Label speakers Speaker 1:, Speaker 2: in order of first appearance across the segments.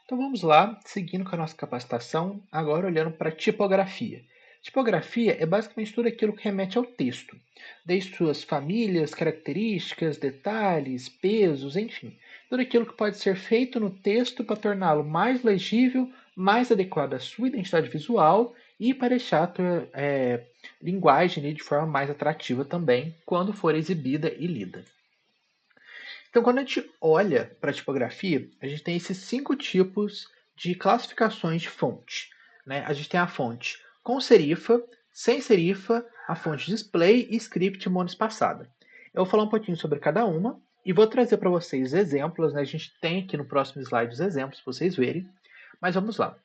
Speaker 1: Então vamos lá, seguindo com a nossa capacitação, agora olhando para tipografia. Tipografia é basicamente tudo aquilo que remete ao texto, desde suas famílias, características, detalhes, pesos, enfim, tudo aquilo que pode ser feito no texto para torná-lo mais legível, mais adequado à sua identidade visual e para deixar a tua linguagem de forma mais atrativa também, quando for exibida e lida. Então, quando a gente olha para a tipografia, a gente tem esses 5 tipos de classificações de fonte. Né? A gente tem a fonte com serifa, sem serifa, a fonte display e script monoespaçada. Eu vou falar um pouquinho sobre cada uma e vou trazer para vocês exemplos. Né? A gente tem aqui no próximo slide os exemplos para vocês verem. Mas vamos lá.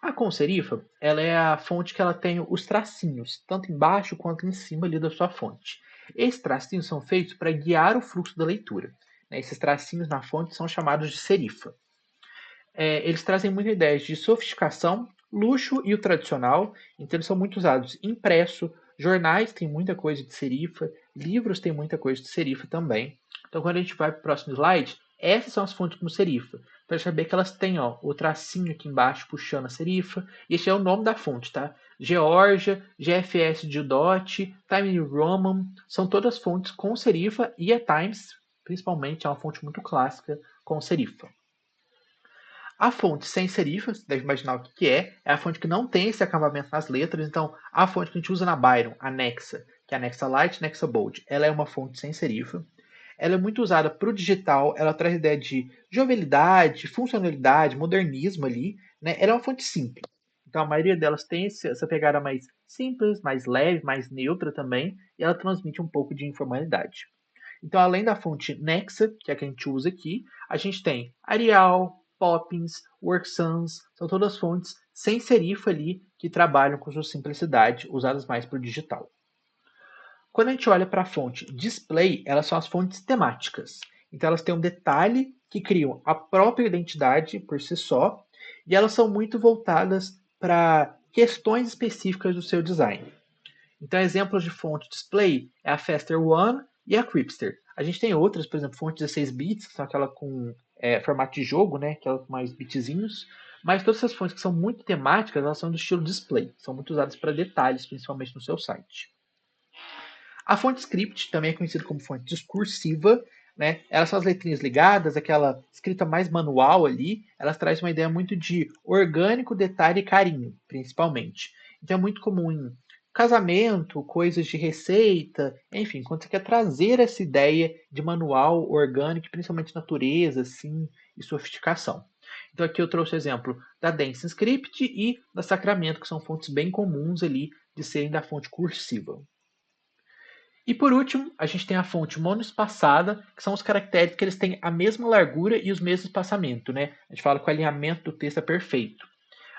Speaker 1: A com serifa, ela é a fonte que ela tem os tracinhos, tanto embaixo quanto em cima ali da sua fonte. Esses tracinhos são feitos para guiar o fluxo da leitura. Né? Esses tracinhos na fonte são chamados de serifa. Eles trazem muita ideia de sofisticação, luxo e o tradicional, então eles são muito usados impresso, jornais têm muita coisa de serifa, livros têm muita coisa de serifa também. Então quando a gente vai para o próximo slide, essas são as fontes com serifa. Para saber que elas têm o tracinho aqui embaixo puxando a serifa, e esse é o nome da fonte, tá? Georgia, GFS Judot, Time Roman, são todas fontes com serifa e a Times, principalmente, é uma fonte muito clássica com serifa. A fonte sem serifa, você deve imaginar o que é a fonte que não tem esse acabamento nas letras, então a fonte que a gente usa na Byron, a Nexa, que é a Nexa Light, Nexa Bold, ela é uma fonte sem serifa. Ela é muito usada para o digital, ela traz ideia de jovialidade, funcionalidade, modernismo ali, né? Ela é uma fonte simples. Então a maioria delas tem essa pegada mais simples, mais leve, mais neutra também, e ela transmite um pouco de informalidade. Então, além da fonte Nexa, que é a que a gente usa aqui, a gente tem Arial, Poppins, WorkSans, são todas fontes sem serifa ali que trabalham com sua simplicidade, usadas mais para o digital. Quando a gente olha para a fonte Display, elas são as fontes temáticas. Então, elas têm um detalhe que criam a própria identidade por si só, e elas são muito voltadas para questões específicas do seu design. Então, exemplos de fonte display é a Faster One e a Cripster. A gente tem outras, por exemplo, fonte 16 bits, que são aquela com formato de jogo, né, aquela com mais bitzinhos. Mas todas essas fontes que são muito temáticas, elas são do estilo display. São muito usadas para detalhes, principalmente no seu site. A fonte script também é conhecida como fonte discursiva, né? Elas são as letrinhas ligadas, aquela escrita mais manual ali. Elas trazem uma ideia muito de orgânico, detalhe e carinho, principalmente. Então é muito comum em casamento, coisas de receita, enfim, quando você quer trazer essa ideia de manual orgânico, principalmente natureza, assim, e sofisticação. Então aqui eu trouxe o exemplo da Dance Script e da Sacramento, que são fontes bem comuns ali de serem da fonte cursiva. E por último, a gente tem a fonte monoespaçada, que são os caracteres que eles têm a mesma largura e os mesmos espaçamento, né? A gente fala que o alinhamento do texto é perfeito.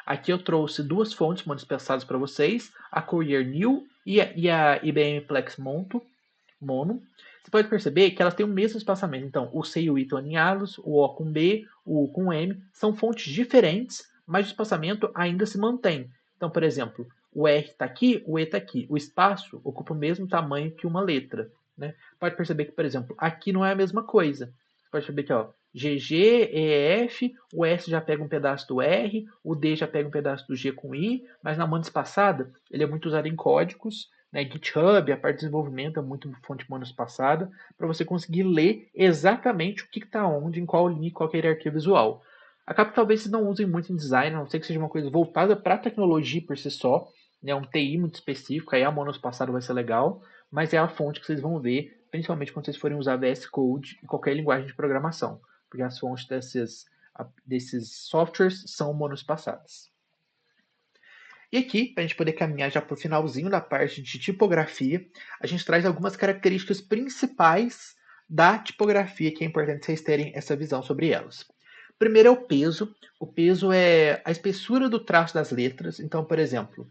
Speaker 1: Aqui eu trouxe duas fontes monoespaçadas para vocês, a Courier New e a IBM Plex Mono. Você pode perceber que elas têm o mesmo espaçamento. Então, o C e o I estão alinhados, o O com B, o U com M, são fontes diferentes, mas o espaçamento ainda se mantém. Então, por exemplo, o R está aqui, o E está aqui. O espaço ocupa o mesmo tamanho que uma letra. Né? Pode perceber que, por exemplo, aqui não é a mesma coisa. Você pode perceber que GG, EF, o S já pega um pedaço do R, o D já pega um pedaço do G com I, mas na manda espaçada ele é muito usado em códigos, né? GitHub, a parte de desenvolvimento é muito fonte monoespaçada, para você conseguir ler exatamente o que está onde, em qual linha, qual hierarquia visual. Acaba que talvez vocês não usem muito em design, a não ser que seja uma coisa voltada para a tecnologia por si só, né? Um TI muito específico, aí a monoespaçada vai ser legal, mas é a fonte que vocês vão ver, principalmente quando vocês forem usar VS Code em qualquer linguagem de programação, porque as fontes desses softwares são monoespaçadas. E aqui, para a gente poder caminhar já para o finalzinho da parte de tipografia, a gente traz algumas características principais da tipografia que é importante vocês terem essa visão sobre elas. Primeiro é o peso. O peso é a espessura do traço das letras. Então, por exemplo,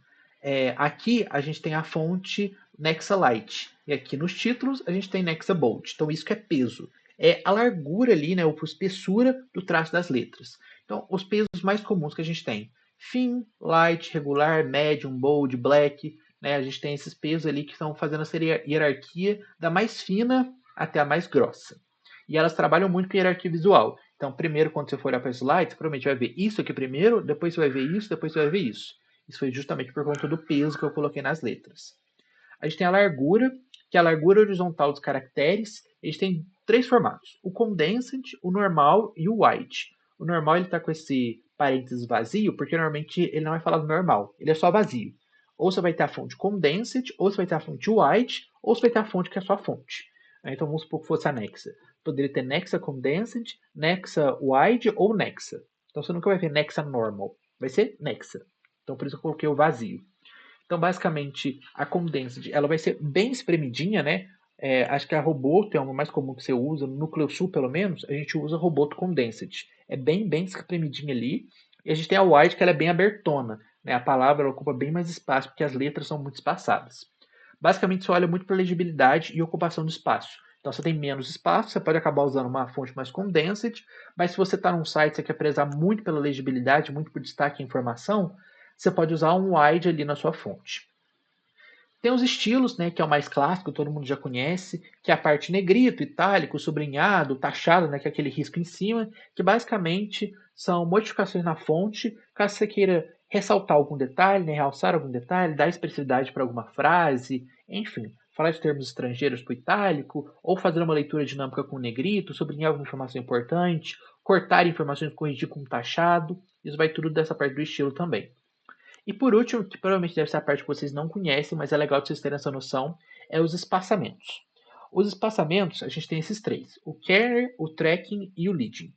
Speaker 1: aqui a gente tem a fonte Nexa Light. E aqui nos títulos a gente tem Nexa Bold. Então, isso que é peso. É a largura ali, né, ou a espessura do traço das letras. Então, os pesos mais comuns que a gente tem Thin, Light, Regular, Medium, Bold, Black. Né? A gente tem esses pesos ali que estão fazendo essa hierarquia da mais fina até a mais grossa. E elas trabalham muito com hierarquia visual. Então, primeiro, quando você for olhar para o slide, você provavelmente vai ver isso aqui primeiro, depois você vai ver isso, depois você vai ver isso. Isso foi justamente por conta do peso que eu coloquei nas letras. A gente tem a largura, que é a largura horizontal dos caracteres. A gente tem três formatos: o condensed, o normal e o wide. O normal ele está com esse parênteses vazio, porque normalmente ele não vai falar do normal, ele é só vazio. Ou você vai ter a fonte condensed, ou você vai ter a fonte wide, ou você vai ter a fonte que é só a fonte. Então vamos supor que fosse a Nexa. Poderia ter Nexa condensed, Nexa wide ou Nexa. Então você nunca vai ver Nexa normal, vai ser Nexa. Então por isso eu coloquei o vazio. Então, basicamente, a condensed ela vai ser bem espremidinha, né? Acho que a Roboto é o mais comum que você usa, no Núcleo Sul, pelo menos, a gente usa Roboto Condensed. É bem espremidinha ali. E a gente tem a Wide, que ela é bem abertona, né? A palavra ela ocupa bem mais espaço, porque as letras são muito espaçadas. Basicamente, você olha muito para legibilidade e ocupação do espaço. Então, você tem menos espaço, você pode acabar usando uma fonte mais condensed, mas se você está num site que você quer prezar muito pela legibilidade, muito por destaque e informação, você pode usar um wide ali na sua fonte. Tem os estilos, né, que é o mais clássico, todo mundo já conhece, que é a parte negrito, itálico, sublinhado, taxado, né, que é aquele risco em cima, que basicamente são modificações na fonte, caso você queira ressaltar algum detalhe, né, realçar algum detalhe, dar expressividade para alguma frase, enfim, falar de termos estrangeiros para o itálico, ou fazer uma leitura dinâmica com o negrito, sublinhar alguma informação importante, cortar informações, corrigir com taxado, isso vai tudo dessa parte do estilo também. E por último, que provavelmente deve ser a parte que vocês não conhecem, mas é legal de vocês terem essa noção, é os espaçamentos. Os espaçamentos, a gente tem esses três: o kerner, o tracking e o leading.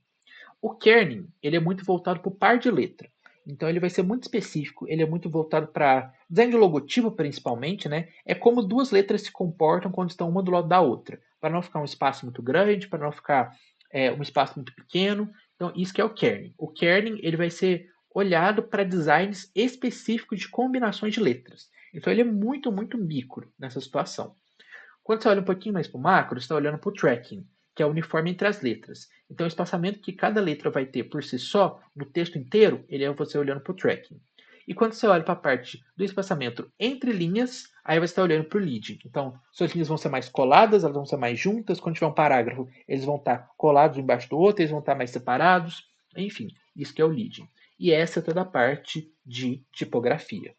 Speaker 1: O kerning, ele é muito voltado para o par de letra. Então ele vai ser muito específico, ele é muito voltado para design de logotipo principalmente, né? É como duas letras se comportam quando estão uma do lado da outra, para não ficar um espaço muito grande, para não ficar um espaço muito pequeno. Então isso que é o kerning. O kerning ele vai ser olhado para designs específicos de combinações de letras. Então ele é muito micro nessa situação. Quando você olha um pouquinho mais para o macro, você está olhando para o tracking, que é o uniforme entre as letras. Então, o espaçamento que cada letra vai ter por si só, no texto inteiro, ele é você olhando para o tracking. E quando você olha para a parte do espaçamento entre linhas, aí você está olhando para o leading. Então, suas linhas vão ser mais coladas, elas vão ser mais juntas. Quando tiver um parágrafo, eles vão estar colados um embaixo do outro, eles vão estar mais separados. Enfim, isso que é o leading. E essa é toda a parte de tipografia.